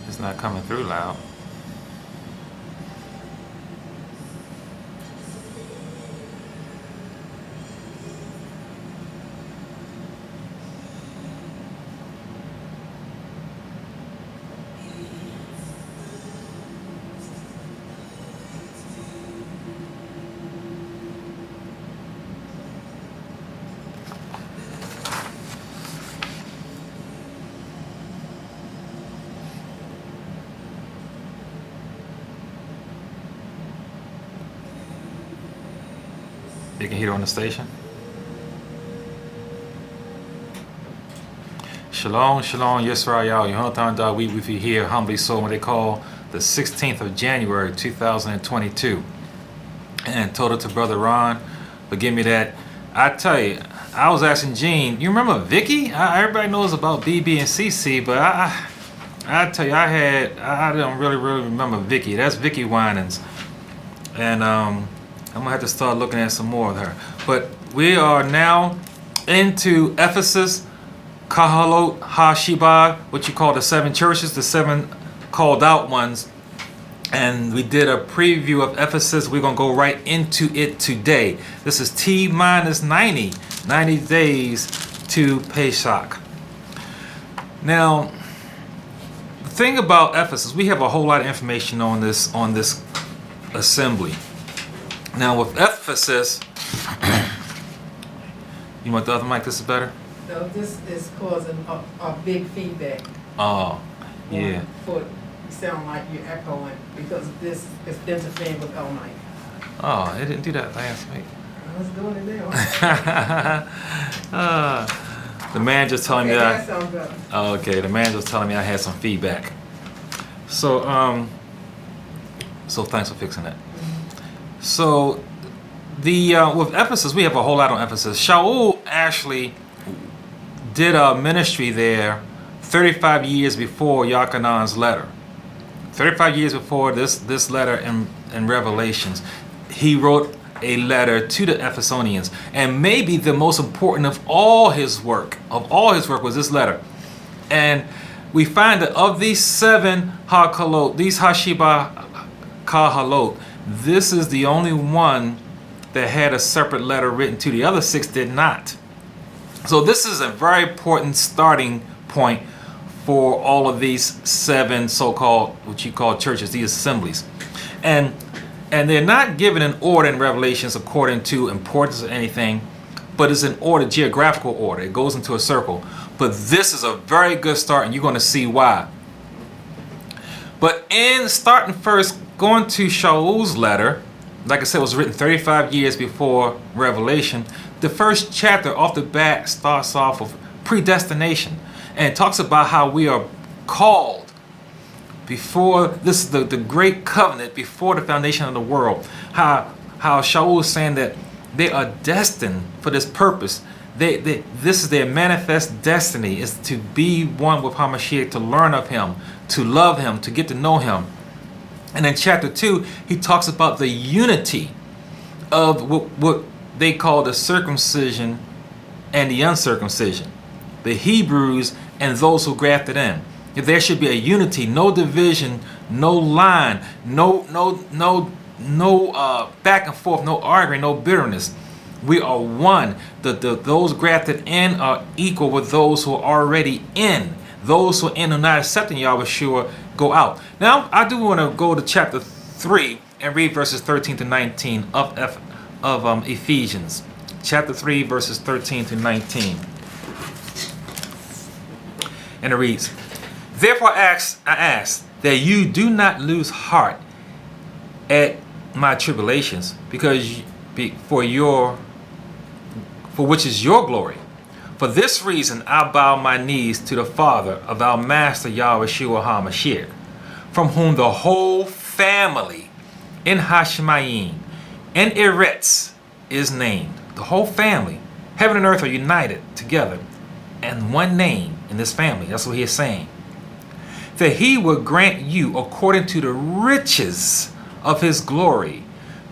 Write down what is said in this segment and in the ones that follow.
It's not coming through loud. You can hear it on the station. Shalom, shalom, Yisrael, Yehonatan we with you here humbly so what they call the 16th of January 2022. And total to Brother Ron, forgive me that. I tell you, I was asking Gene, you remember Vicky? Everybody knows about BB and CC, but I tell you, I don't really remember Vicky. That's Vicky Winans. And I'm gonna have to start looking at some more of her. But we are now into Ephesus, Kawhalote, HaSheba, what you call the 7 churches, the 7 called out ones. And we did a preview of Ephesus. We're gonna go right into it today. This is T-minus 90 days to Pesach. Now, the thing about Ephesus, we have a whole lot of information on this assembly. Now with Ephesus, you want the other mic? This is better? No, this is causing a big feedback. Oh, yeah. You sound like you're echoing because this is interfering with our mic. Oh, it didn't do that last week. I was doing it now. The man just telling me that sounds better. Oh, okay, the man just telling me I had some feedback. So thanks for fixing that. So the with Ephesus, we have a whole lot on Ephesus. Shaul actually did a ministry there 35 years before Yachanan's letter. 35 years before this letter in Revelations, he wrote a letter to the Ephesonians, and maybe the most important of all his work was this letter. And we find that of these 7 Kawhalote, these HaSheba Kawhalote, this is the only one that had a separate letter written to. The other 6 did not. So this is a very important starting point for all of these 7 so-called, what you call churches, these assemblies. And they're not given an order in Revelations according to importance or anything, but it's an order, geographical order. It goes into a circle. But this is a very good start, and you're going to see why. But in starting first, going to Shaul's letter, like I said, it was written 35 years before Revelation. The first chapter off the bat starts off with predestination, and it talks about how we are called before this is the great covenant before the foundation of the world. How Shaul is saying that they are destined for this purpose. This is their manifest destiny, is to be one with HaMashiach, to learn of him, to love him, to get to know him. And in chapter 2, he talks about the unity of what they call the circumcision and the uncircumcision, the Hebrews and those who grafted in. If there should be a unity, no division, no line, no back and forth, no arguing, no bitterness. We are one. Those grafted in are equal with those who are already in. Those who are in and not accepting Yahweh go out. Now, I do want to go to chapter 3 and read verses 13 to 19 of Ephesians. Chapter 3, verses 13 to 19. And it reads, "Therefore I ask that you do not lose heart at my tribulations, for which is your glory. For this reason I bow my knees to the Father of our Master Yahweh HaMashiach, from whom the whole family in Hashemayim and Eretz is named." The whole family, heaven and earth are united together in one name in this family. That's what he is saying. "That he would grant you, according to the riches of his glory,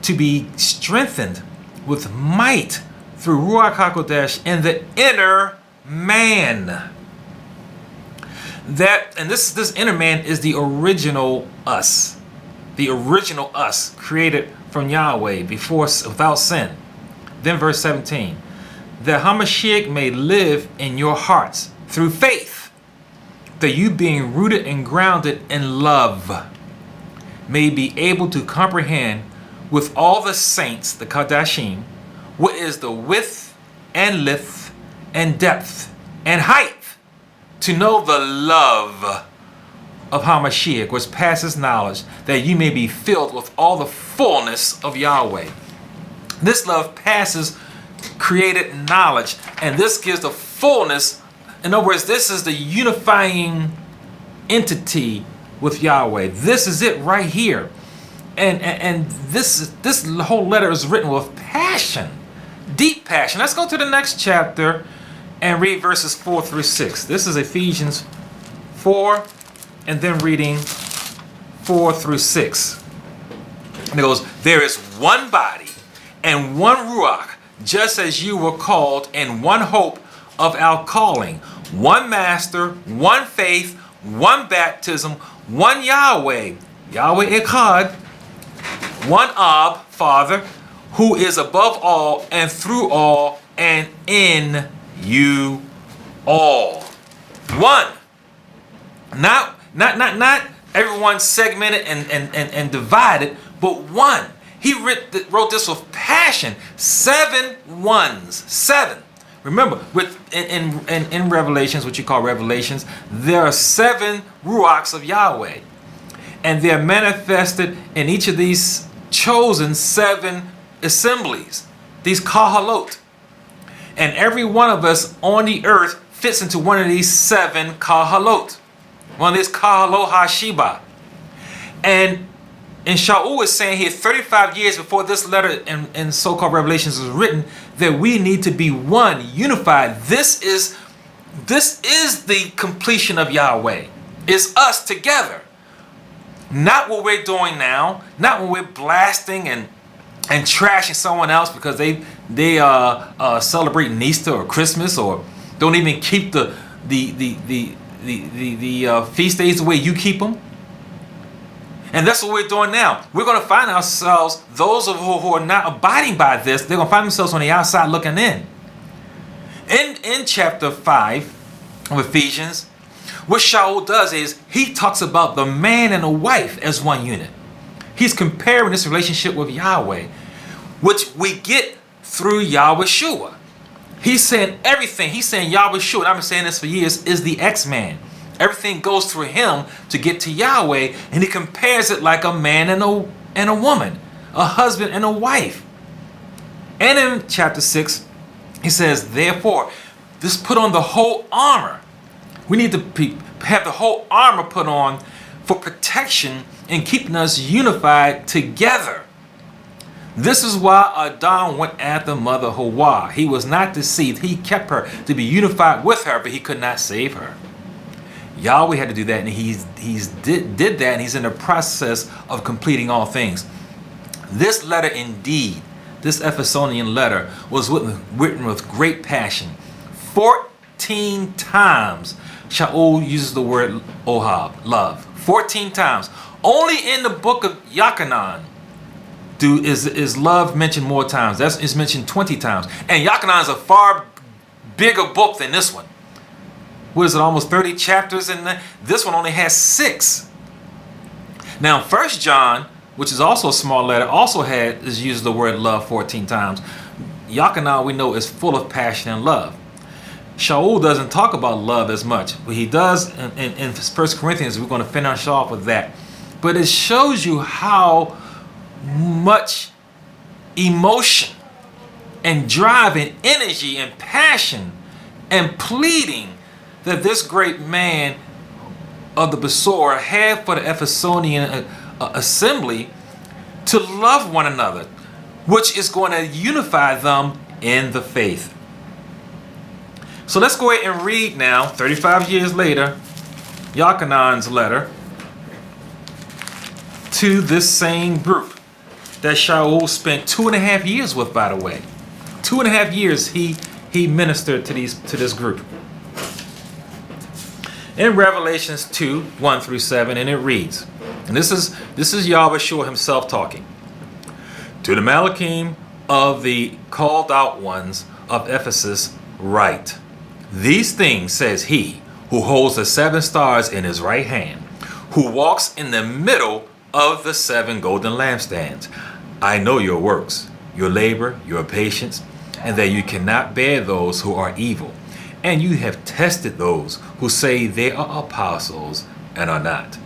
to be strengthened with might through Ruach HaKodesh in the inner man, And this inner man is the original us. The original us, created from Yahweh without sin. Then verse 17. That HaMashiach may live in your hearts through faith, that you being rooted and grounded in love may be able to comprehend with all the saints, the Kadashim, what is the width and length and depth and height, to know the love of HaMashiach, which passes knowledge, that you may be filled with all the fullness of Yahweh. This love passes created knowledge, and this gives the fullness. In other words, this is the unifying entity with Yahweh. This is it right here. And this whole letter is written with passion, deep passion. Let's go to the next chapter and read verses 4 through 6. This is Ephesians 4, and then reading 4 through 6. And it goes, there is one body and one Ruach, just as you were called in one hope of our calling, one master, one faith, one baptism, one Yahweh, Yahweh Echad, one Ab, Father, who is above all and through all and in you all. One. Not everyone segmented and divided, but one. He wrote this with passion. 7 ones. 7. Remember, in Revelations, what you call Revelations, there are 7 Ruachs of Yahweh. And they're manifested in each of these chosen 7 assemblies, these Kawhalote. And every one of us on the earth fits into one of these 7 Kawhalote. One of these Kawhalote HaSheba. And Shaul is saying here 35 years before this letter in so-called Revelations was written, that we need to be one, unified. This is the completion of Yahweh. It's us together. Not what we're doing now. Not when we're blasting and trashing someone else because they celebrate Easter or Christmas, or don't even keep the feast days the way you keep them. And that's what we're doing now. We're going to find ourselves, those of who are not abiding by this, they're going to find themselves on the outside looking in. In chapter 5 of Ephesians, what Shaul does is he talks about the man and the wife as one unit. He's comparing this relationship with Yahweh, which we get through Yahweh Shua. He's saying everything. He's saying Yahweh Shua, and I've been saying this for years, is the X-Man. Everything goes through him to get to Yahweh, and he compares it like a man and a woman, a husband and a wife. And in chapter 6, he says, therefore, this put on the whole armor. We need to have the whole armor put on for protection and keeping us unified together. This is why Adam went after mother Hawa. He was not deceived. He kept her to be unified with her, but he could not save her. Yahweh had to do that, and he did that, and he's in the process of completing all things. This letter indeed, this Ephesonian letter, was written with great passion. 14 times Shaul uses the word ohab, love. 14 times. Only in the book of Yachanan is love mentioned more times. It's mentioned 20 times. And Yachanan is a far bigger book than this one. What is it, almost 30 chapters? And this one only has 6. Now, 1 John, which is also a small letter, also uses the word love 14 times. Yachanan, we know, is full of passion and love. Shaul doesn't talk about love as much, but he does in 1 Corinthians. We're going to finish off with that. But it shows you how much emotion and drive and energy and passion and pleading that this great man of the Besor had for the Ephesonian assembly to love one another, which is going to unify them in the faith. So let's go ahead and read now, 35 years later, Yachanan's letter to this same group that Shaul spent 2.5 years with, by the way. 2.5 years he ministered to this group. in Revelations 2, 1 through 7, and it reads, and this is Yahweh himself talking. To the Malachim of the called out ones of Ephesus write, these things says he who holds the 7 stars in his right hand, who walks in the middle of the 7 golden lampstands. I know your works, your labor, your patience, and that you cannot bear those who are evil. And you have tested those who say they are apostles and are not,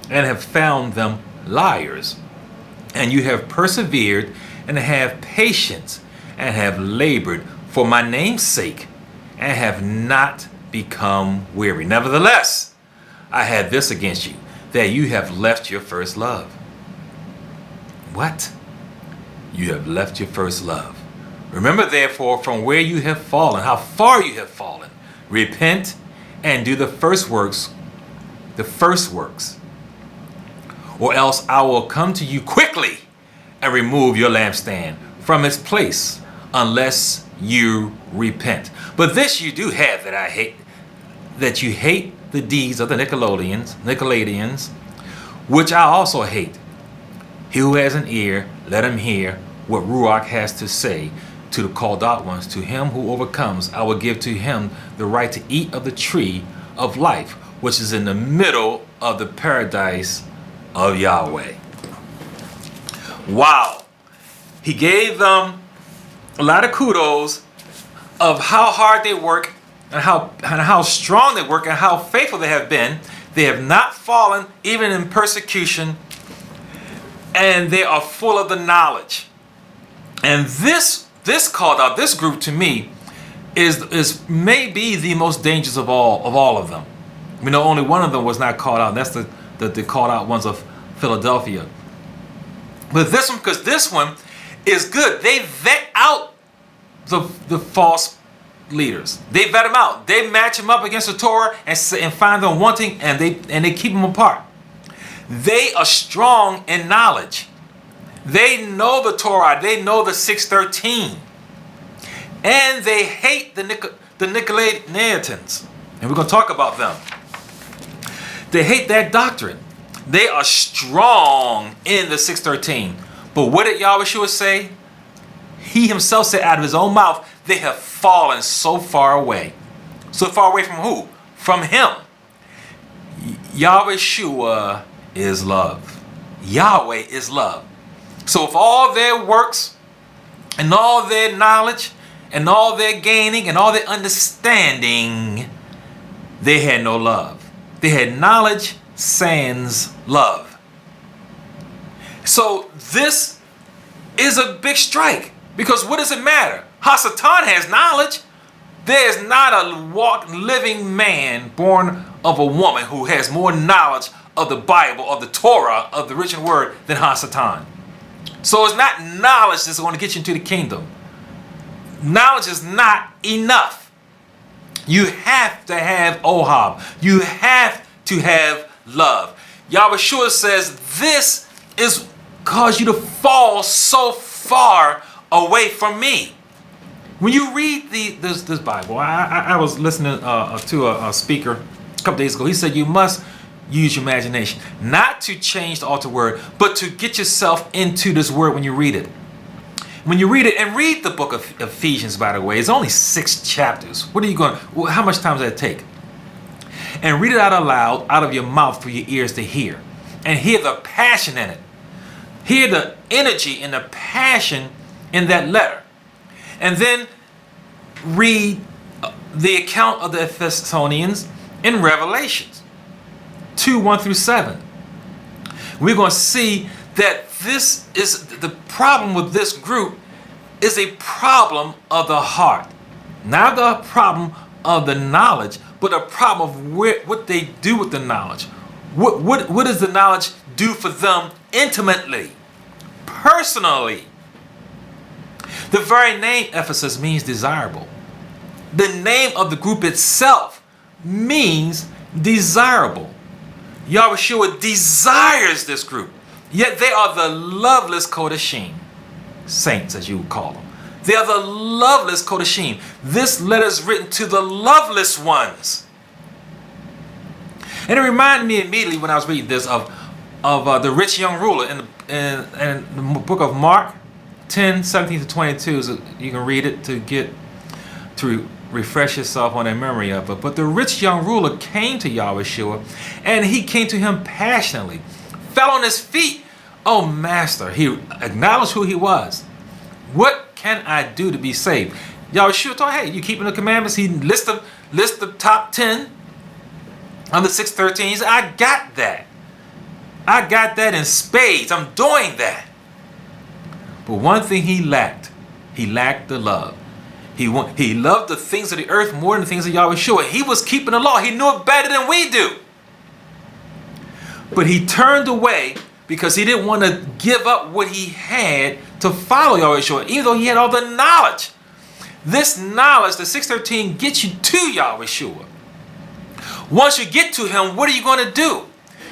and have found them liars. And you have persevered and have patience and have labored for my name's sake and have not become weary. Nevertheless, I have this against you, that you have left your first love. What? You have left your first love. Remember therefore from where you have fallen, how far you have fallen. Repent and do the first works, or else I will come to you quickly and remove your lampstand from its place, unless you repent. But this you do have, that I hate, that you hate the deeds of the Nicolaitans, which I also hate. He who has an ear, let him hear what Ruach has to say to the called out ones. To him who overcomes, I will give to him the right to eat of the tree of life, which is in the middle of the paradise of Yahweh. Wow. He gave them a lot of kudos of how hard they work and how strong they work and how faithful they have been. They have not fallen even in persecution, and they are full of the knowledge. And this called out, this group to me is maybe the most dangerous of all of them. We know only one of them was not called out, and that's the called out ones of Philadelphia. But this one, because this one is good. They vet out the false leaders. They vet them out. They match them up against the Torah and find them wanting, and they keep them apart. They are strong in knowledge. They know the Torah. They know the 613. And they hate the Nicolaitans. And we're going to talk about them. They hate that doctrine. They are strong in the 613. But what did Yahweh say? He himself said out of his own mouth, they have fallen so far away. So far away from who? From him. Yahweh is love. Yahweh is love. So if all their works and all their knowledge and all their gaining and all their understanding, they had no love. They had knowledge sans love. So this is a big strike, because what does it matter? HaSatan has knowledge. There is not a living man born of a woman who has more knowledge of the Bible, of the Torah, of the original word than HaSatan. So it's not knowledge that's going to get you into the kingdom. Knowledge is not enough. You have to have Ohab. You have to have love. Yahweh says this is cause you to fall so far away from me. When you read this Bible, I was listening to a speaker a couple days ago. He said you must use your imagination, not to change the altered word, but to get yourself into this word when you read it. When you read it, and read the book of Ephesians, by the way, it's only 6 chapters. How much time does that take? And read it out aloud, out of your mouth for your ears to hear. And hear the passion in it. Hear the energy and the passion in that letter. And then read the account of the Thessalonians in Revelations 2, 1 through 7. We're going to see that this is the problem with this group is a problem of the heart. Not the problem of the knowledge, but a problem of what they do with the knowledge. What does the knowledge do for them intimately, personally? The very name Ephesus means desirable. The name of the group itself means desirable. Yahweh desires this group. Yet they are the loveless Kodashim. Saints, as you would call them. They are the loveless Kodashim. This letter is written to the loveless ones. And it reminded me immediately when I was reading this of the rich young ruler in the book of Mark 10:17-22. So you can read it to refresh yourself on that memory of it. But the rich young ruler came to Yahweh, and he came to him passionately, fell on his feet. Oh, Master, he acknowledged who he was. What can I do to be saved? Yahweh told him, hey, you keeping the commandments? He list the top 10 on the 6:13. He said, I got that. I got that in spades. I'm doing that. But one thing he lacked the love. He loved the things of the earth more than the things of Yahweh. He was keeping the law. He knew it better than we do. But he turned away because he didn't want to give up what he had to follow Yahweh, even though he had all the knowledge. This knowledge, the 6:13, gets you to Yahweh. Once you get to him, what are you going to do?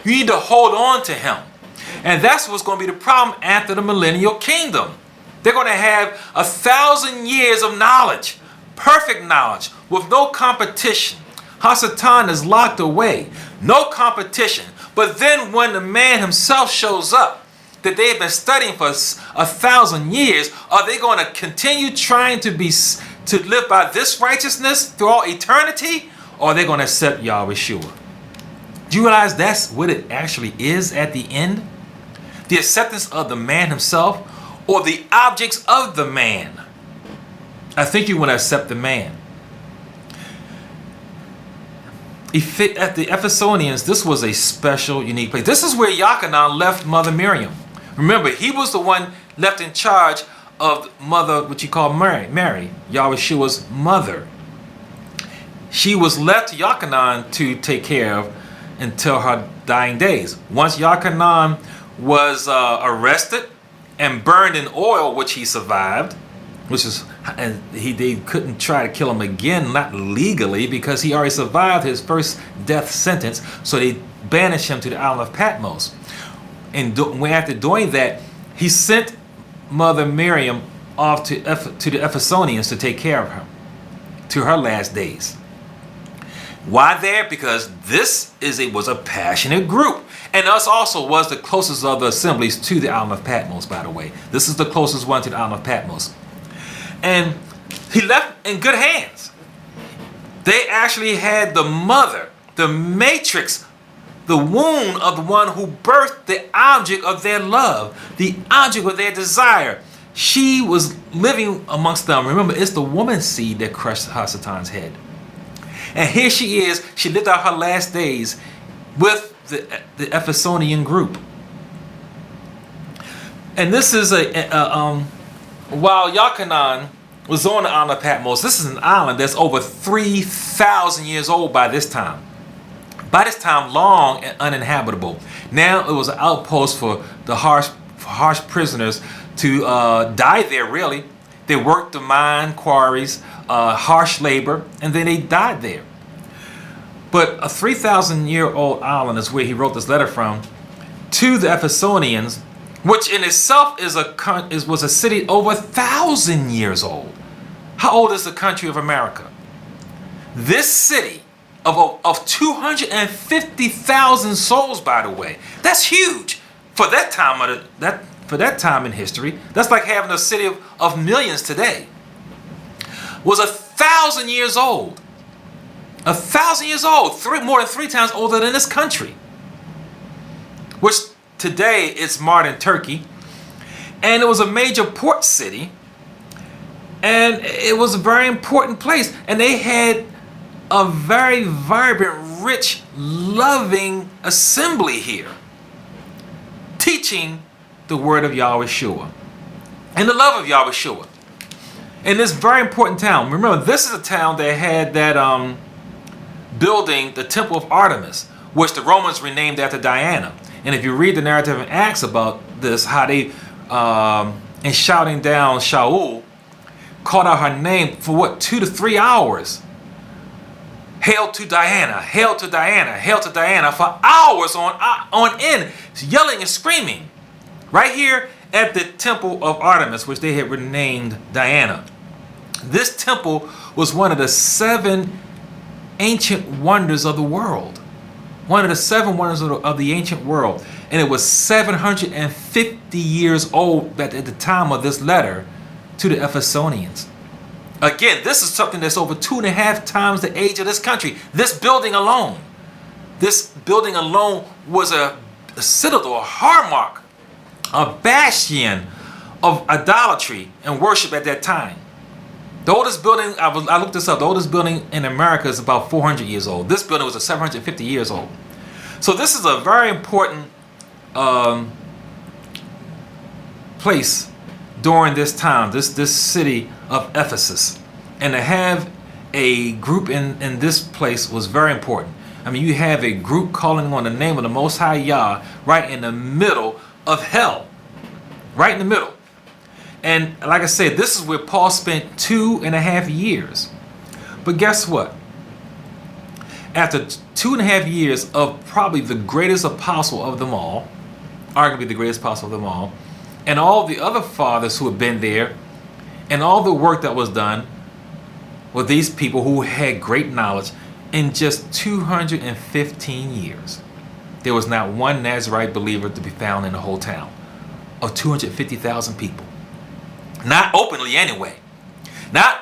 You need to hold on to him. And that's what's going to be the problem after the millennial kingdom. They're going to have 1,000 years of knowledge, perfect knowledge, with no competition. Hasatan is locked away, no competition. But then when the man himself shows up, that they've been studying for 1,000 years, are they going to continue trying to live by this righteousness through all eternity? Or are they going to accept Yahweh? Do you realize that's what it actually is at the end? The acceptance of the man himself or the objects of the man? I think you want to accept the man. At the Ephesians, this was a special, unique place. This is where Yochanan left Mother Miriam. Remember, he was the one left in charge of Mother, what you call Mary, Yahweh's mother. She was left to Yochanan to take care of until her dying days. Once Yochanan was arrested and burned in oil, which he survived, they couldn't try to kill him again, not legally, because he already survived his first death sentence. So they banished him to the island of Patmos. And after doing that, he sent Mother Miriam off to the Ephesians to take care of her to her last days. Why there? Because this was a passionate group. And us also was the closest of the assemblies to the island of Patmos, by the way. This is the closest one to the island of Patmos. And he left in good hands. They actually had the mother, the matrix, the womb of the one who birthed the object of their love, the object of their desire. She was living amongst them. Remember, it's the woman's seed that crushed Hasatan's head. And here she is. She lived out her last days with the Ephesian group. And this is while Yochanan was on the island of Patmos, this is an island that's over 3,000 years old by this time. By this time, long and uninhabitable. Now it was an outpost for the harsh prisoners to die there, really. They worked the mine quarries, harsh labor, and then they died there. But a 3,000-year-old island is where he wrote this letter from to the Ephesians, which in itself was a city over 1,000 years old. How old is the country of America? This city of 250,000 souls, by the way, that's huge for that time in history. That's like having a city of millions today. Was 1,000 years old. 1,000 years old, more than 3 times older than this country, which today is modern Turkey. And it was a major port city, and it was a very important place. And they had a very vibrant, rich, loving assembly here, teaching the word of Yahweh and the love of Yahweh. In this very important town. Remember, this is a town that had that building, the temple of Artemis, which the Romans renamed after Diana. And if you read the narrative in Acts about this, how they, in shouting down Shaul, called out her name for 2 to 3 hours. Hail to Diana, hail to Diana, hail to Diana, for hours on end, yelling and screaming. Right here at the temple of Artemis, which they had renamed Diana. This temple was one of the 7 ancient wonders of the world. one of the seven wonders of the ancient world. And it was 750 years old at the time of this letter to the Ephesians. Again, this is something that's over 2.5 times the age of this country. This building alone was a citadel, a hallmark, a bastion of idolatry and worship at that time. The oldest building, I looked this up, the oldest building in America is about 400 years old. This building was 750 years old. So this is a very important place during this time, this city of Ephesus. And to have a group in this place was very important. I mean, you have a group calling on the name of the Most High Yah right in the middle of hell. Right in the middle. And like I said, this is where Paul spent 2.5 years. But guess what? After 2.5 years of probably the greatest apostle of them all, arguably the greatest apostle of them all, and all the other fathers who had been there, and all the work that was done with these people who had great knowledge, in just 215 years, there was not one Nazarite believer to be found in the whole town of 250,000 people. Not openly anyway.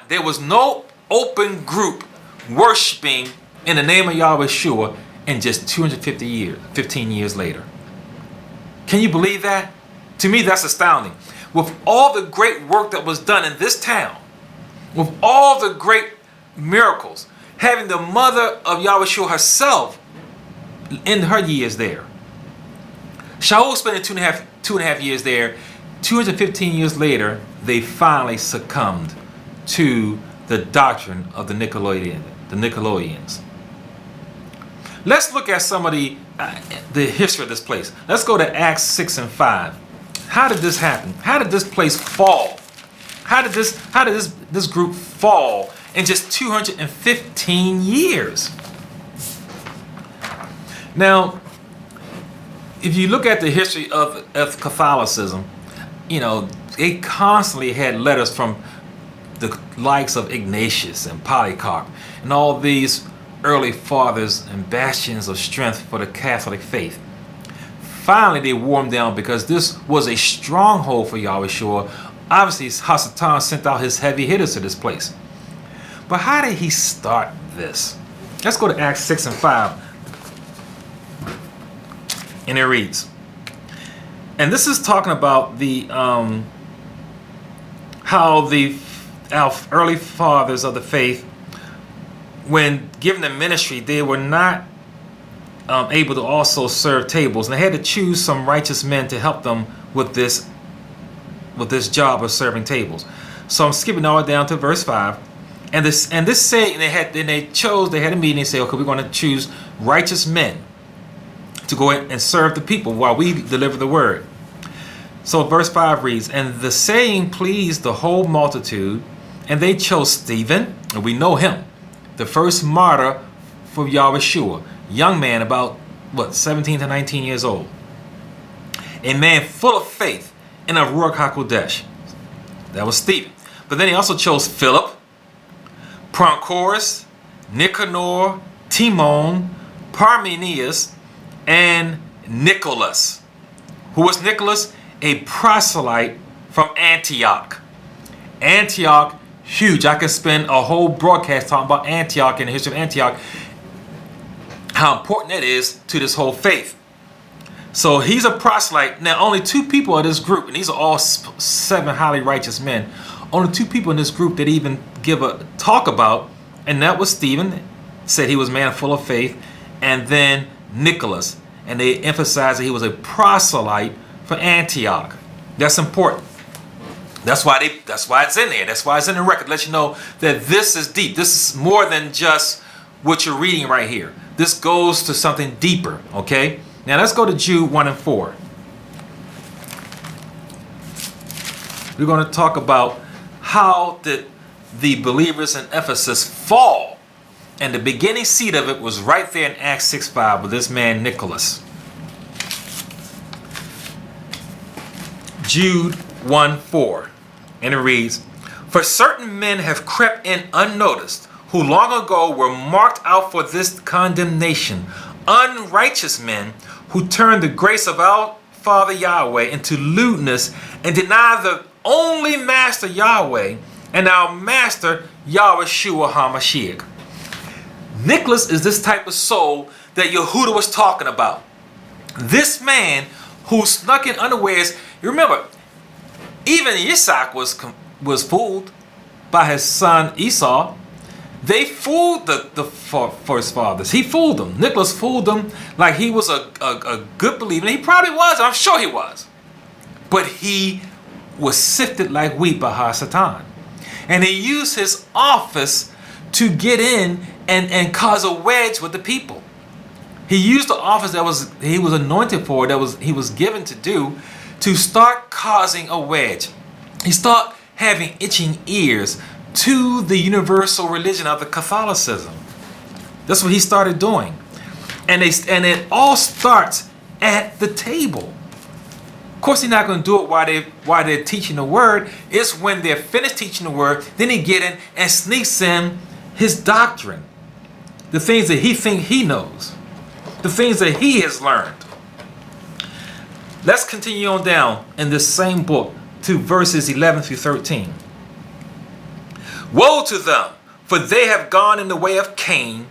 There was no open group worshiping in the name of Yahweh Shua in just 15 years later. Can you believe that? To me, that's astounding. With all the great work that was done in this town, with all the great miracles, having the mother of Yahweh Shua herself in her years there. Shaul spent 2.5 years there. 215 years later, they finally succumbed to the doctrine of the Nicolaitans. Let's look at some of the history of this place. Let's go to Acts 6 and 5. How did this happen? How did this place fall? How did this group fall in just 215 years? Now, if you look at the history of Catholicism, they constantly had letters from the likes of Ignatius and Polycarp and all these early fathers and bastions of strength for the Catholic faith. Finally, they wore them down because this was a stronghold for Yahweh Shua. Obviously, HaSatan sent out his heavy hitters to this place. But how did he start this? Let's go to Acts 6 and 5. And it reads, and this is talking about the how our early fathers of the faith, when given the ministry, they were not able to also serve tables, and they had to choose some righteous men to help them with this job of serving tables. So I'm skipping all the way down to verse 5, and this say they had a meeting and say, okay, we're going to choose righteous men to go in and serve the people while we deliver the word. So verse 5 reads, and the saying pleased the whole multitude, and they chose Stephen, and we know him, the first martyr for Yahweh Shua, young man about 17 to 19 years old, a man full of faith and of Ruach HaKodesh. That was Stephen. But then he also chose Philip, Prochorus, Nicanor, Timon, Parmenius, and Nicholas. Who was Nicholas? A proselyte from Antioch. Antioch, huge. I could spend a whole broadcast talking about Antioch and the history of Antioch, how important it is to this whole faith. So he's a proselyte. Now, only 2 people of this group, and these are all 7 highly righteous men, only 2 people in this group that even give a talk about, and that was Stephen, said he was a man full of faith, and then Nicholas, and they emphasized that he was a proselyte for Antioch. That's important. That's why it's in there. That's why it's in the record. Let you know that this is deep. This is more than just what you're reading right here. This goes to something deeper. Okay. Now let's go to Jude 1 and 4. We're going to talk about how did the believers in Ephesus fall, and the beginning seed of it was right there in Acts 6:5 with this man Nicholas. Jude 1:4, and it reads, for certain men have crept in unnoticed, who long ago were marked out for this condemnation, unrighteous men who turn the grace of our Father Yahweh into lewdness and deny the only Master Yahweh and our Master Yahushua HaMashiach. Nicholas is this type of soul that Yehuda was talking about. This man who snuck in unawares. You remember, even Isaac was fooled by his son Esau. They fooled the first fathers. He fooled them. Nicholas fooled them like he was a good believer. And he probably was. I'm sure he was. But he was sifted like wheat by HaSatan. And he used his office to get in and cause a wedge with the people. He used the office that he was anointed for, he was given to do, to start causing a wedge. He started having itching ears to the universal religion of the Catholicism. That's what he started doing. And it all starts at the table. Of course, he's not going to do it while they're teaching the word. It's when they're finished teaching the word, then he get in and sneaks in his doctrine. The things that he thinks he knows. The things that he has learned. Let's continue on down in this same book to verses 11 through 13. Woe to them, for they have gone in the way of Cain,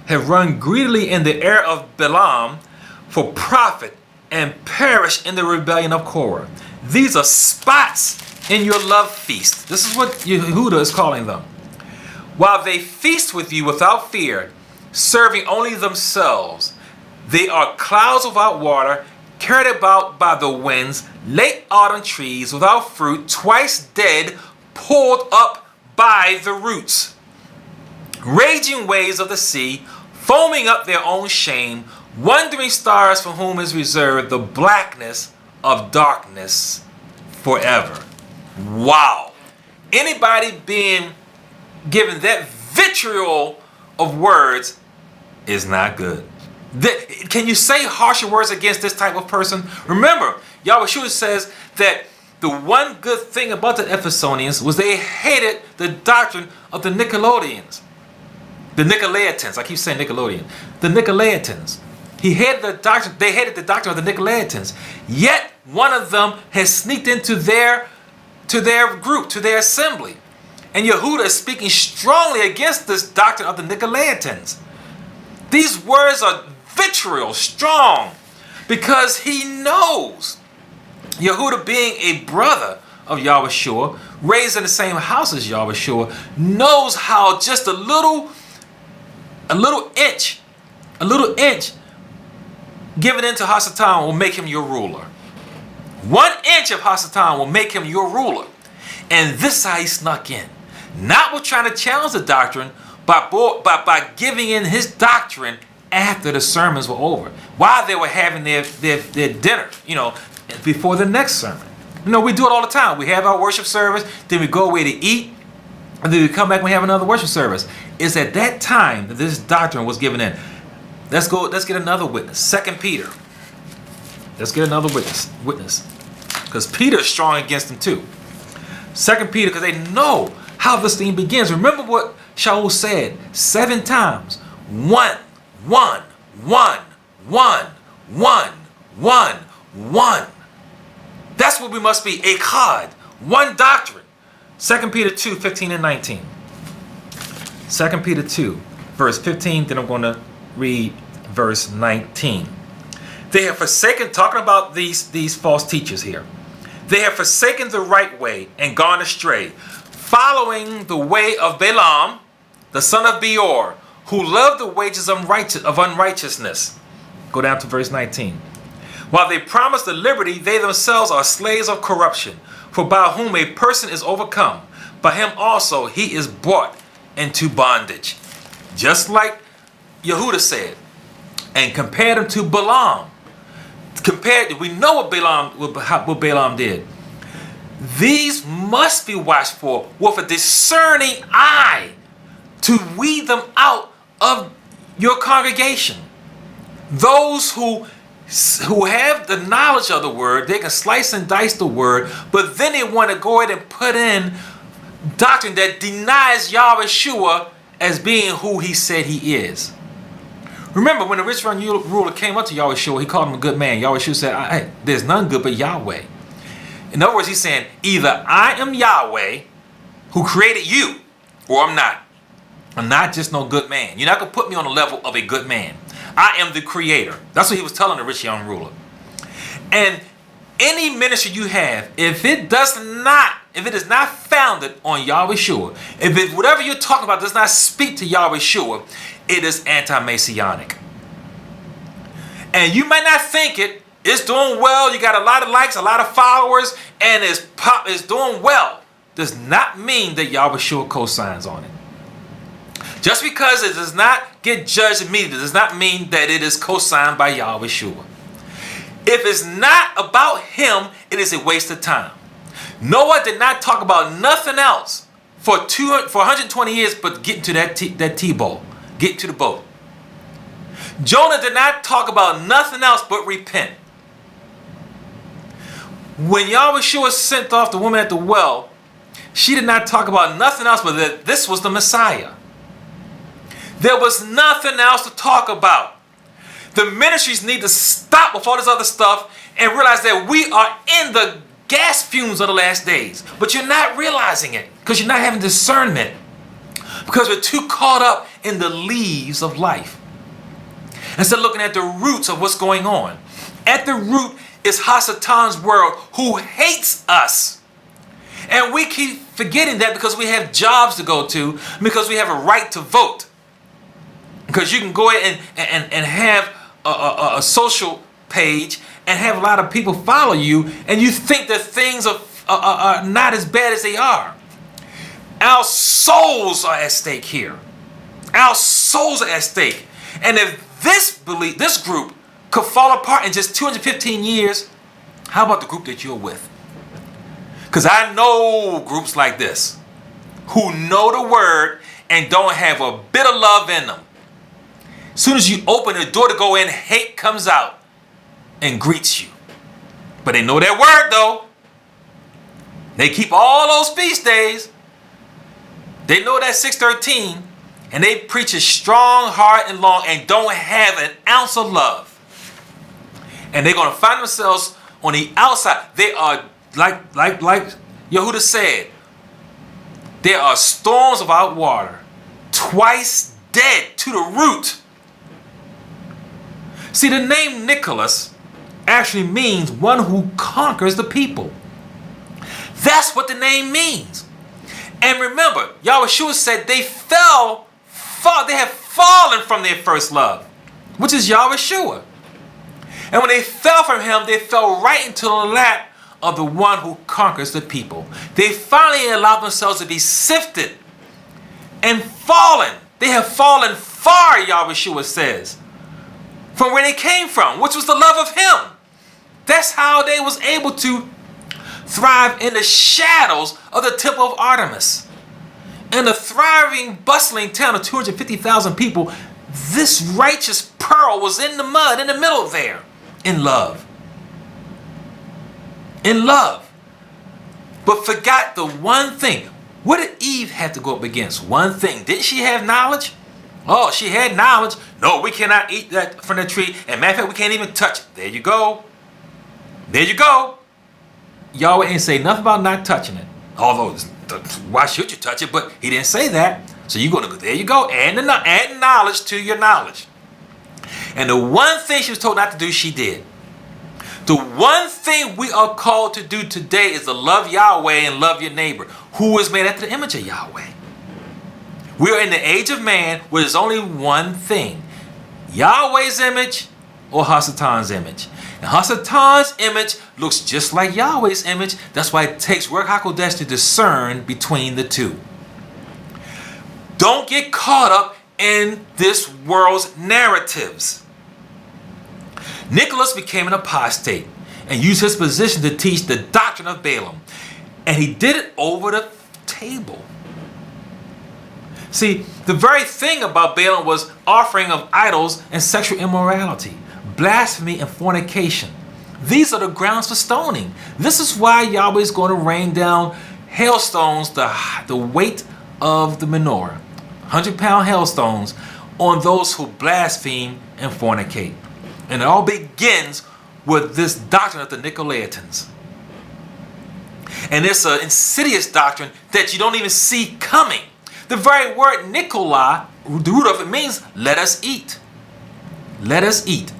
have run greedily in the error of Balaam for profit, and perish in the rebellion of Korah. These are spots in your love feast. This is what Yehuda is calling them. While they feast with you without fear, serving only themselves, they are clouds without water, carried about by the winds, late autumn trees without fruit, twice dead, pulled up by the roots. Raging waves of the sea, foaming up their own shame, wandering stars from whom is reserved the blackness of darkness forever. Wow. Anybody being given that vitriol of words is not good. Can you say harsher words against this type of person? Remember, Yahushua says that the one good thing about the Ephesians was they hated the doctrine of the Nicolaitans. The Nicolaitans. I keep saying Nickelodeon. The Nicolaitans. They hated the doctrine of the Nicolaitans. Yet one of them has sneaked into their group, to their assembly. And Yehuda is speaking strongly against this doctrine of the Nicolaitans. These words are vitriol, strong, because he knows, Yehuda being a brother of Yahushua, raised in the same house as Yahushua, knows how just a little inch given into HaSatan will make him your ruler. 1 inch of HaSatan will make him your ruler. And this is how he snuck in. Not with trying to challenge the doctrine, but by giving in his doctrine after the sermons were over, while they were having their dinner, before the next sermon. We do it all the time. We have our worship service, then we go away to eat, and then we come back and we have another worship service. It's at that time that this doctrine was given in. Let's get another witness. 2 Peter. Let's get another witness. Because Peter is strong against them too. 2 Peter, because they know how this thing begins. Remember what Shaul said 7 times. 1, 1, 1, 1, 1, 1, 1. That's what we must be. Echad. One doctrine. 2 Peter 2, 15 and 19. 2 Peter 2, verse 15. Then I'm going to read verse 19. They have forsaken, talking about these false teachers here. They have forsaken the right way and gone astray, following the way of Balaam, the son of Beor, who loved the wages of unrighteousness. Go down to verse 19. While they promise the liberty, they themselves are slaves of corruption. For by whom a person is overcome, by him also he is brought into bondage. Just like Yehuda said, and compared him to Balaam. We know what Balaam did. These must be watched for with a discerning eye to weed them out of your congregation. Those who have the knowledge of the word, they can slice and dice the word, but then they want to go ahead and put in doctrine that denies Yahushua as being who he said he is. Remember, when the rich young ruler came up to Yahweh Shua, he called him a good man. Yahweh Shua said, hey, there's none good but Yahweh. In other words, he's saying, either I am Yahweh who created you, or I'm not. I'm not just no good man. You're not going to put me on the level of a good man. I am the creator. That's what he was telling the rich young ruler. And any ministry you have, if it is not founded on Yahweh Shua, whatever you're talking about does not speak to Yahweh Shua, it is anti-Messianic. And you might not think it's doing well. You got a lot of likes, a lot of followers, and it's doing well. Does not mean that Yahweh Shua co-signs on it. Just because it does not get judged immediately does not mean that it is co-signed by Yahweh Shua. If it's not about him, it is a waste of time. Noah did not talk about nothing else for 120 years but getting to that T-boat, getting to the boat. Jonah did not talk about nothing else but repent. When Yahweh Shua sent off the woman at the well, she did not talk about nothing else but that this was the Messiah. There was nothing else to talk about. The ministries need to stop with all this other stuff and realize that we are in the gas fumes of the last days. But you're not realizing it because you're not having discernment, because we're too caught up in the leaves of life instead of looking at the roots of what's going on. At the root is Hasatan's world, who hates us. And we keep forgetting that because we have jobs to go to, because we have a right to vote. Because you can go ahead and have a social page and have a lot of people follow you, and you think that things are not as bad as they are. Our souls are at stake here. Our souls are at stake. And if this group could fall apart in just 215 years, how about the group that you're with? Because I know groups like this who know the word and don't have a bit of love in them. As soon as you open the door to go in, hate comes out and greets you. But they know their word though. They keep all those feast days. They know that 613, and they preach a strong, hard, and long, and don't have an ounce of love. And they're going to find themselves on the outside. They are like Yehuda said, there are storms without water, twice dead to the root. See, the name Nicholas actually means one who conquers the people. That's what the name means. And remember, Yahweh Shua said they have fallen from their first love, which is Yahweh Shua. And when they fell from him, they fell right into the lap of the one who conquers the people. They finally allowed themselves to be sifted and fallen. They have fallen far, Yahweh Shua says, from where they came from, which was the love of him. That's how they was able to thrive in the shadows of the temple of Artemis. In the thriving, bustling town of 250,000 people, this righteous pearl was in the mud in the middle there, in love. In love. But forgot the one thing. What did Eve have to go up against? One thing. Didn't she have knowledge? Oh, she had knowledge. No, we cannot eat that from the tree. And matter of fact, we can't even touch it. There you go. There you go. Yahweh ain't say nothing about not touching it. Although, why should you touch it? But he didn't say that. So you're going to go, there you go. Add knowledge to your knowledge. And the one thing she was told not to do, she did. The one thing we are called to do today is to love Yahweh and love your neighbor, who is made after the image of Yahweh. We are in the age of man where there's only one thing. Yahweh's image or Hasatan's image. And Hasatan's image looks just like Yahweh's image. That's why it takes Ruach HaKodesh to discern between the two. Don't get caught up in this world's narratives. Nicholas became an apostate and used his position to teach the doctrine of Balaam. And he did it over the table. See, the very thing about Balaam was offering of idols and sexual immorality, blasphemy and fornication. These are the grounds for stoning. This is why Yahweh is going to rain down hailstones, the weight of the menorah, 100-pound hailstones, on those who blaspheme and fornicate. And it all begins with this doctrine of the Nicolaitans. And it's an insidious doctrine that you don't even see coming. The very word Nicola, the root of it means let us eat. Let us eat.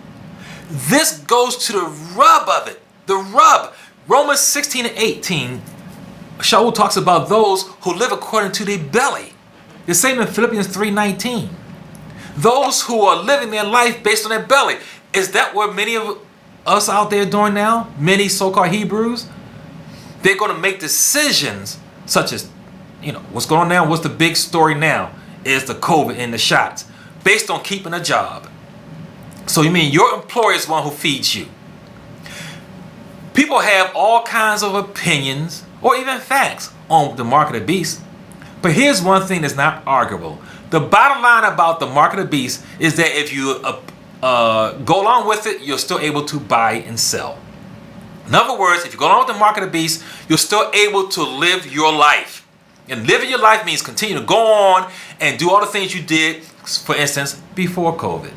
This goes to the rub of it. The rub. Romans 16 and 18, Shaul talks about those who live according to their belly. The same in Philippians 3:19. Those who are living their life based on their belly. Is that what many of us out there doing now? Many so-called Hebrews? They're going to make decisions such as, what's going on now? What's the big story now? Is the COVID and the shots based on keeping a job. So you mean your employer is the one who feeds you. People have all kinds of opinions or even facts on the mark of the beast. But here's one thing that's not arguable. The bottom line about the mark of the beast is that if you go along with it, you're still able to buy and sell. In other words, if you go along with the mark of the beast, you're still able to live your life. And living your life means continue to go on and do all the things you did, for instance, before COVID.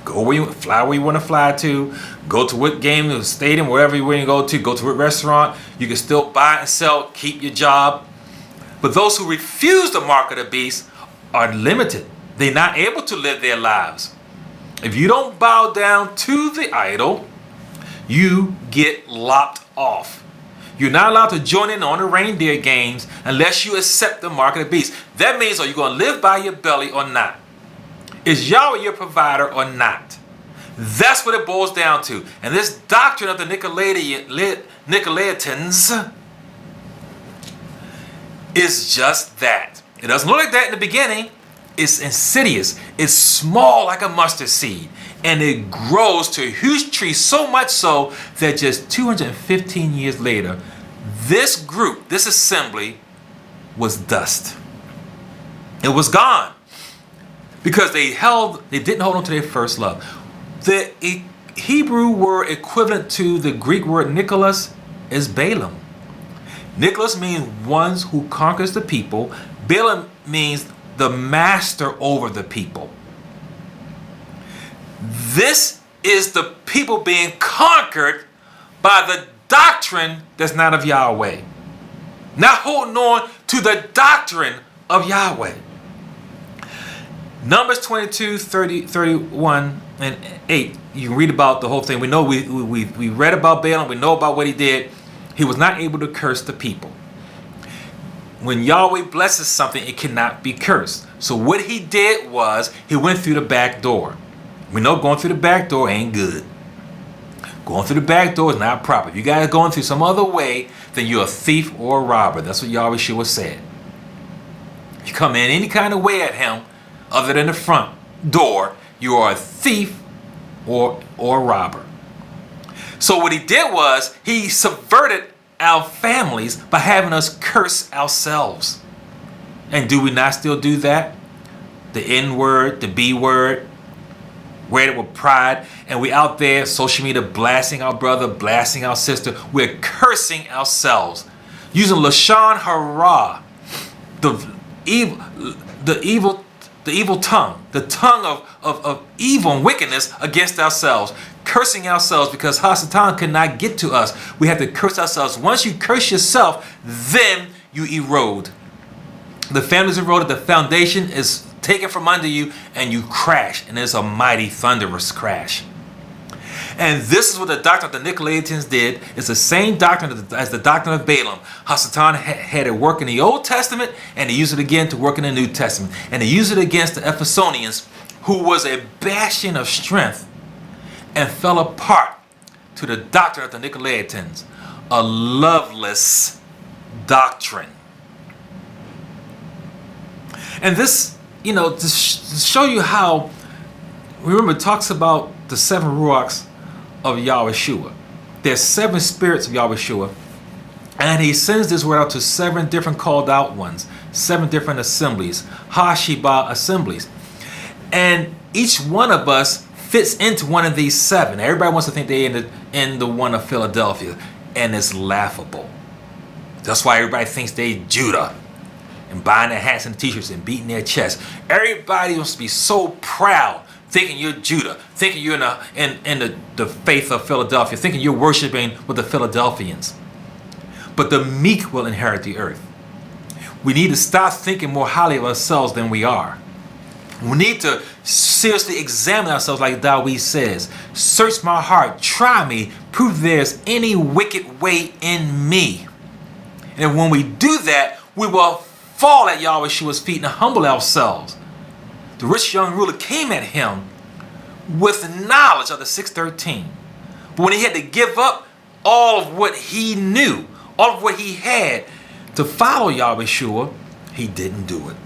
Fly where you want to fly to, go to what game, the stadium, wherever you want to go to a restaurant. You can still buy and sell, keep your job. But those who refuse the mark of the beast are limited. They're not able to live their lives. If you don't bow down to the idol, you get lopped off. You're not allowed to join in on the reindeer games unless you accept the mark of the beast. That means, are you going to live by your belly or not? Is Yahweh your provider or not? That's what it boils down to. And this doctrine of the Nicolaitans is just that. It doesn't look like that in the beginning. It's insidious. It's small like a mustard seed. And it grows to a huge tree, so much so that just 215 years later, this group, this assembly, was dust. It was gone. Because they didn't hold on to their first love. The Hebrew word equivalent to the Greek word Nicholas is Balaam. Nicholas means ones who conquers the people. Balaam means the master over the people. This is the people being conquered by the doctrine that's not of Yahweh. Not holding on to the doctrine of Yahweh. Numbers 22, 30, 31, and 8. You can read about the whole thing. We know we read about Balaam. We know about what he did. He was not able to curse the people. When Yahweh blesses something, it cannot be cursed. So what he did was he went through the back door. We know going through the back door ain't good. Going through the back door is not proper. If you guys are going through some other way, then you're a thief or a robber. That's what Yahweh Shua said. If you come in any kind of way at him, other than the front door, you are a thief or a robber. So what he did was he subverted our families by having us curse ourselves. And do we not still do that? The N word, the B word, wear it with pride, and we out there social media blasting our brother, blasting our sister. We're cursing ourselves using lashon hara, the evil tongue, the tongue of evil and wickedness against ourselves, cursing ourselves because Satan cannot get to us. We have to curse ourselves. Once you curse yourself, then you erode. The family's eroded, the foundation is taken from under you, and you crash, and it's a mighty thunderous crash. And this is what the doctrine of the Nicolaitans did. It's the same doctrine as the doctrine of Balaam. Satan had it work in the Old Testament, and he used it again to work in the New Testament. And he used it against the Ephesians, who was a bastion of strength, and fell apart to the doctrine of the Nicolaitans, a loveless doctrine. And this, to show you how, remember, it talks about the 7 ruachs of Yahweh Shua. There's 7 spirits of Yahweh Shua, and he sends this word out to 7 different called out ones, 7 different assemblies, HaSheba assemblies. And each one of us fits into one of these 7. Everybody wants to think they're in the one of Philadelphia, and it's laughable. That's why everybody thinks they Judah, and buying their hats and t-shirts and beating their chests. Everybody wants to be so proud thinking you're Judah, thinking you're in the faith of Philadelphia, thinking you're worshiping with the Philadelphians. But the meek will inherit the earth. We need to stop thinking more highly of ourselves than we are. We need to seriously examine ourselves like Yahweh says. Search my heart, try me, prove there's any wicked way in me. And when we do that, we will fall at Yahweh's feet and humble ourselves. The rich young ruler came at him with knowledge of the 613. But when he had to give up all of what he knew, all of what he had to follow Yahweh, he didn't do it.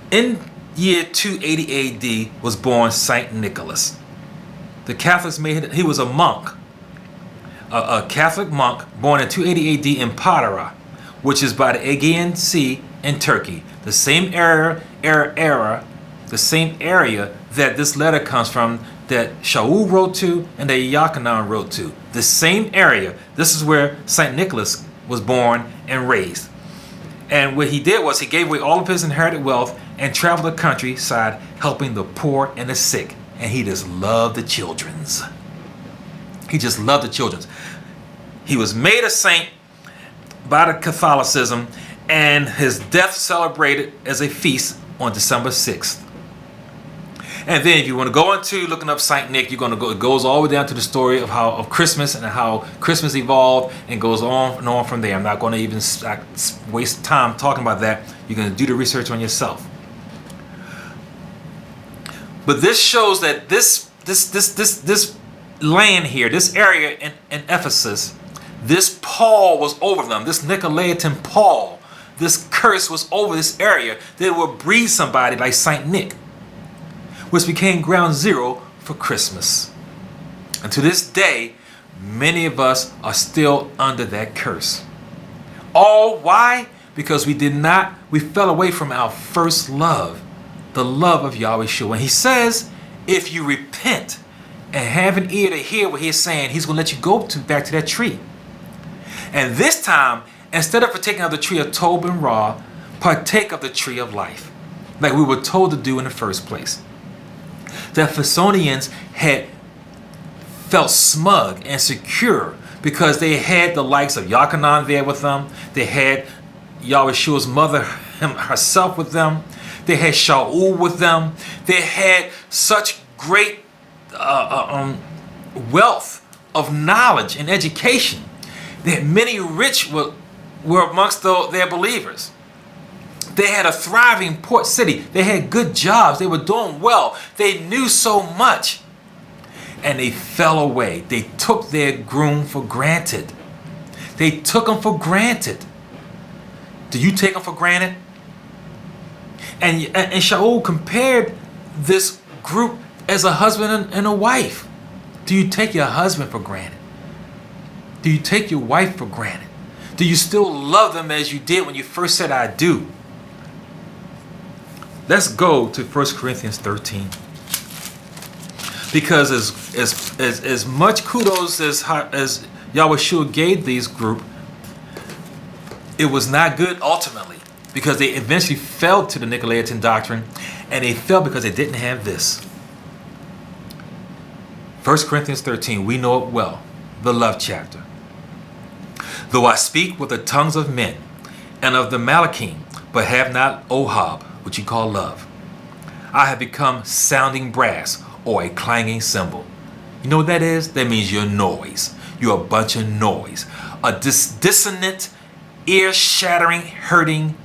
In year 280 AD was born Saint Nicholas. The Catholics made him, he was a monk, a Catholic monk born in 280 AD in Patara, which is by the Aegean Sea in Turkey. The same the same area that this letter comes from, that Shaul wrote to and that Yochanan wrote to. The same area. This is where Saint Nicholas was born and raised. And what he did was he gave away all of his inherited wealth and traveled the countryside helping the poor and the sick. And he just loved the children's. He just loved the children's. He was made a saint by the Catholicism, and his death celebrated as a feast on December 6th. And then if you want to go into looking up Saint Nick, you're going to go, it goes all the way down to the story of Christmas and how Christmas evolved, and goes on and on from there. I'm not going to even waste time talking about that. You're going to do the research on yourself. But this shows that this land here, this area in Ephesus, this Paul was over them. This Nicolaitan Paul, this curse was over this area. They would breed somebody like Saint Nick, which became ground zero for Christmas. And to this day, many of us are still under that curse. All why? Because we fell away from our first love, the love of Yahweh. And he says, if you repent and have an ear to hear what he's saying, he's going to let you go back to that tree. And this time, instead of partaking of the tree of Tob and Ra, partake of the tree of life, like we were told to do in the first place. The Ephesians had felt smug and secure because they had the likes of Yochanan there with them. They had Yahweh's mother herself with them. They had Shaul with them. They had such great wealth of knowledge and education that many rich were amongst their believers. They had a thriving port city. They had good jobs. They were doing well. They knew so much. And they fell away. They took their groom for granted. They took him for granted. Do you take him for granted? And Shaul compared this group as a husband and a wife. Do you take your husband for granted? Do you take your wife for granted? Do you still love them as you did when you first said, I do? Let's go to 1 Corinthians 13. Because as much kudos as Yahweh gave these group, it was not good ultimately, because they eventually fell to the Nicolaitan doctrine, and they fell because they didn't have this. 1 Corinthians 13, we know it well, the love chapter. Though I speak with the tongues of men and of the Malachim, but have not Ohab, which you call love, I have become sounding brass or a clanging cymbal. You know what that is? That means you're noise. You're a bunch of noise. A dissonant, ear-shattering, hurting,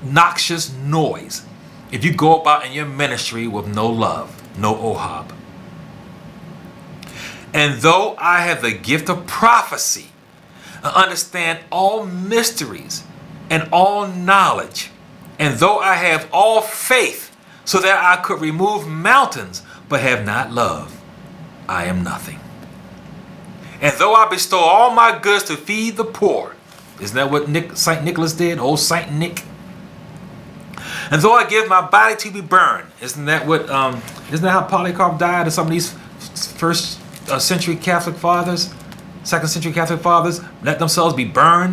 noxious noise. If you go about in your ministry with no love, no Ohab. And though I have the gift of prophecy, I understand all mysteries and all knowledge, and though I have all faith so that I could remove mountains, but have not love, I am nothing. And though I bestow all my goods to feed the poor, isn't that what Saint Nicholas did? Old Saint Nick. And though I give my body to be burned, isn't that how Polycarp died? Or some of these first century Catholic fathers, second century Catholic fathers, let themselves be burned.